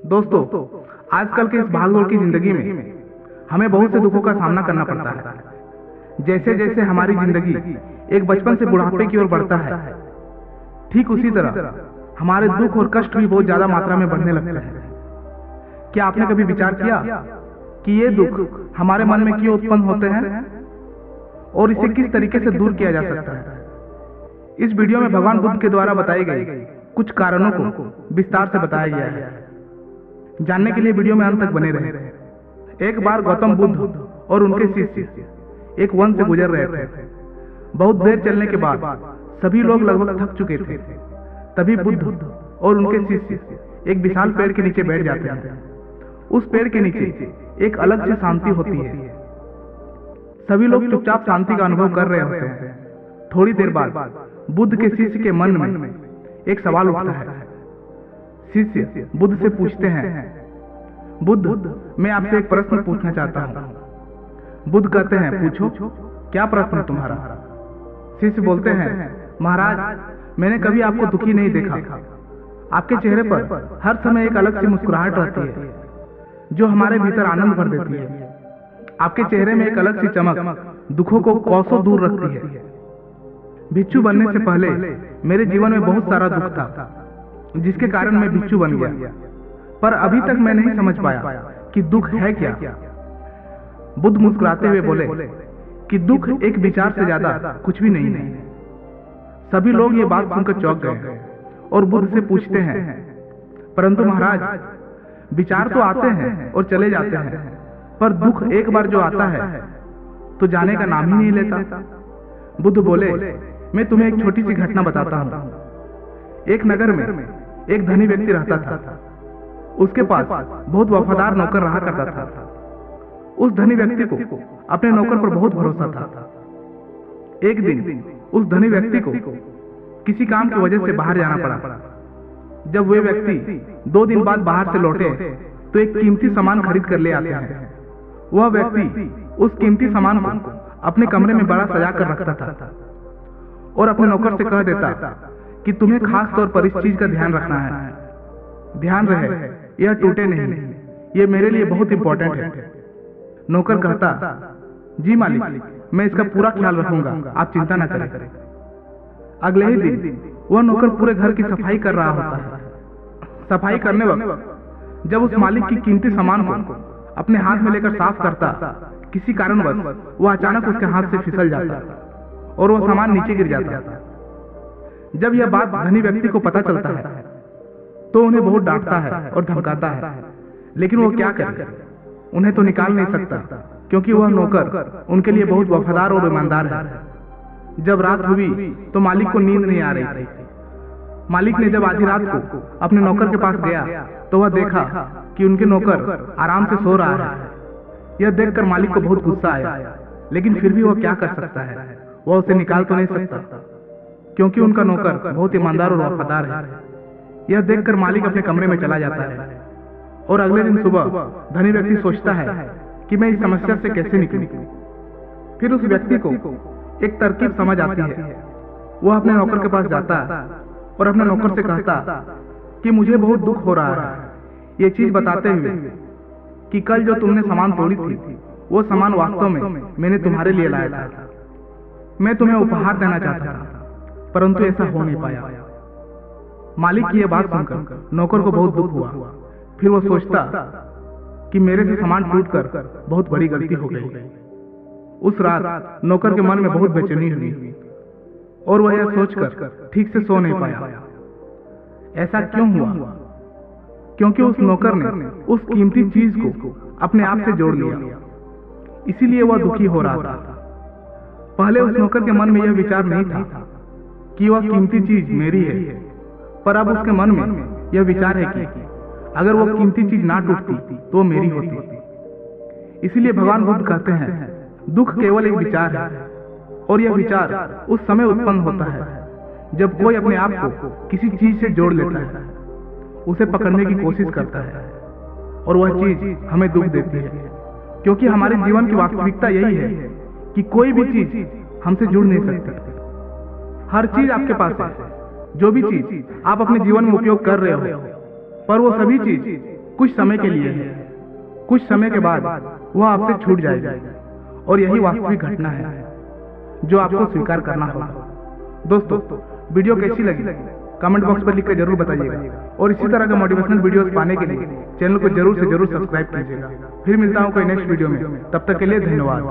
दोस्तों, आजकल के इस भागदौड़ की जिंदगी में हमें बहुत से दुखों का सामना करना पड़ता है। जैसे जैसे हमारी जिंदगी एक बचपन से बुढ़ापे की ओर बढ़ता है, ठीक उसी तरह हमारे दुख और कष्ट भी बहुत ज्यादा मात्रा में बढ़ने लगते हैं। क्या आपने कभी विचार किया कि ये दुख हमारे मन में क्यों उत्पन्न होते हैं और इसे किस तरीके से दूर किया जा सकता है? इस वीडियो में भगवान बुद्ध के द्वारा बताई गई कुछ कारणों को विस्तार से बताया गया है। जानने के लिए वीडियो में अंत तक बने रहे। एक बार गौतम बुद्ध और उनके शिष्य एक वन से गुजर रहे थे। बहुत देर चलने के बाद सभी लोग लगभग थक चुके थे। तभी बुद्ध और उनके शिष्य एक विशाल पेड़ के नीचे बैठ जाते हैं। उस पेड़ के नीचे एक अलग सी शांति होती है। सभी लोग चुपचाप शांति का अनुभव कर रहे होते हैं। थोड़ी देर बाद बुद्ध के शिष्य के मन में एक सवाल उठता है। शिष्य बुद्ध से पूछते हैं, बुद्ध, मैं आपसे एक प्रश्न पूछना चाहता हूँ। बुद्ध कहते हैं, पूछो, क्या प्रश्न है तुम्हारा? शिष्य बोलते हैं, महाराज, मैंने कभी आपको दुखी नहीं देखा। आपके चेहरे पर हर समय एक अलग सी मुस्कुराहट रहती है जो हमारे भीतर आनंद भर देती है। आपके चेहरे में एक अलग सी चमक दुखों को कोसों दूर रखती है। भिक्षु बनने से पहले मेरे जीवन में बहुत सारा दुख था, जिसके कारण मैं भिक्षु बन गया। पर अभी तक मैं नहीं समझ पाया कि दुख है क्या। बुद्ध मुस्कुराते हुए बोले कि दुख एक विचार से ज्यादा कुछ भी नहीं है। सभी लोग ये बात सुनकर चौंक गए और बुद्ध से पूछते हैं, परंतु महाराज, विचार तो आते हैं और चले जाते हैं, पर दुख एक बार जो आता है तो जाने का नाम ही नहीं लेता। बुद्ध बोले, मैं तुम्हें एक छोटी सी घटना बताता हूँ। एक नगर में एक धनी व्यक्ति रहता था। उसके पास बहुत वफादार नौकर रहा करता था। उस धनी व्यक्ति को अपने नौकर पर बहुत भरोसा था। एक दिन उस धनी व्यक्ति को किसी काम की वजह से बाहर जाना पड़ा। जब वे व्यक्ति 2 दिन बाद बाहर से लौटे तो एक कीमती सामान खरीद कर ले आते हैं। वह व्यक्ति उस कीमती सामान को अपने कमरे में बड़ा सजा कर रखता था और अपने नौकर से कह देता कि तुम्हें खास तौर पर इस चीज का ध्यान रखना है। ध्यान रहे, यह टूटे नहीं, यह मेरे लिए बहुत इंपॉर्टेंट है। नौकर कहता, जी मालिक, मैं इसका पूरा ख्याल रखूंगा, आप चिंता न करें। अगले ही दिन वह नौकर पूरे घर की सफाई कर रहा होता है। सफाई करने वक्त जब उस मालिक की कीमती सामान को अपने हाथ में लेकर साफ करता, किसी कारणवश वह अचानक उसके हाथ से फिसल जाता और वह सामान नीचे गिर जाता। जब यह बात धनी व्यक्ति को पता चलता है तो उन्हें बहुत डांटता है और धमकाता है, लेकिन वो क्या करे, उन्हें तो निकाल नहीं सकता क्योंकि वह नौकर उनके लिए बहुत वफादार और ईमानदार है। जब रात हुई तो मालिक को नींद नहीं आ रही थी। मालिक ने जब आधी रात को अपने नौकर के पास गया तो वह देखा कि उनके नौकर आराम से सो रहा है। यह देखकर मालिक को बहुत गुस्सा आया, लेकिन फिर भी वह क्या कर सकता है, वह उसे निकाल तो नहीं सकता क्योंकि उनका नौकर बहुत ईमानदार और वफादार है। यह देखकर मालिक अपने कमरे में चला जाता है और अगले दिन सुबह धनी व्यक्ति सोचता है कि मैं इस समस्या से कैसे निकलूं। फिर उस व्यक्ति को एक तरकीब समझ आती है। वह अपने नौकर के पास जाता और अपने नौकर से कहता कि मुझे बहुत दुख हो रहा है, ये चीज बताते हुए कि कल जो तुमने सामान तोड़ी थी वो सामान वास्तव में मैंने तुम्हारे लिए लाया था। मैं तुम्हें उपहार देना चाहता था, परंतु ऐसा हो नहीं पाया। मालिक की यह बात सुनकर नौकर को बहुत दुख हुआ। फिर वो सोचता कि मेरे से सामान टूटकर बहुत बड़ी गलती हो गई। उस रात नौकर के मन में बहुत बेचैनी हुई और वह यह सोचकर ठीक से सो नहीं पाया। ऐसा क्यों हुआ? क्योंकि उस नौकर ने उस कीमती चीज को अपने आप से जोड़ लिया, इसीलिए वह दुखी हो रहा था। पहले उस नौकर के मन में यह विचार नहीं था कि वह कीमती चीज मेरी है, पर अब उसके मन में यह विचार है कि अगर वह कीमती चीज ना टूटती तो वो मेरी होती। इसीलिए भगवान बुद्ध कहते हैं, दुख केवल एक विचार है और यह विचार उस समय उत्पन्न होता है जब कोई अपने आप को किसी चीज से जोड़ लेता है, उसे पकड़ने की कोशिश करता है और वह चीज हमें दुख देती है। क्योंकि हमारे जीवन की वास्तविकता यही है कि कोई भी चीज हमसे जुड़ नहीं सकती। हर चीज आपके पास है, जो भी चीज आप अपने जीवन में उपयोग कर रहे हो, पर वो सभी चीज कुछ समय के लिए है, कुछ समय के बाद वह आपसे छूट जाएगी और यही वास्तविक घटना है जो आपको स्वीकार करना होगा। दोस्तों, वीडियो कैसी लगी कमेंट बॉक्स पर लिखकर जरूर बताइएगा और इसी तरह के मोटिवेशनल वीडियोस पाने के लिए चैनल को जरूर से जरूर सब्सक्राइब कीजिएगा। फिर मिलता हूँ कोई नेक्स्ट वीडियो में, तब तक के लिए धन्यवाद।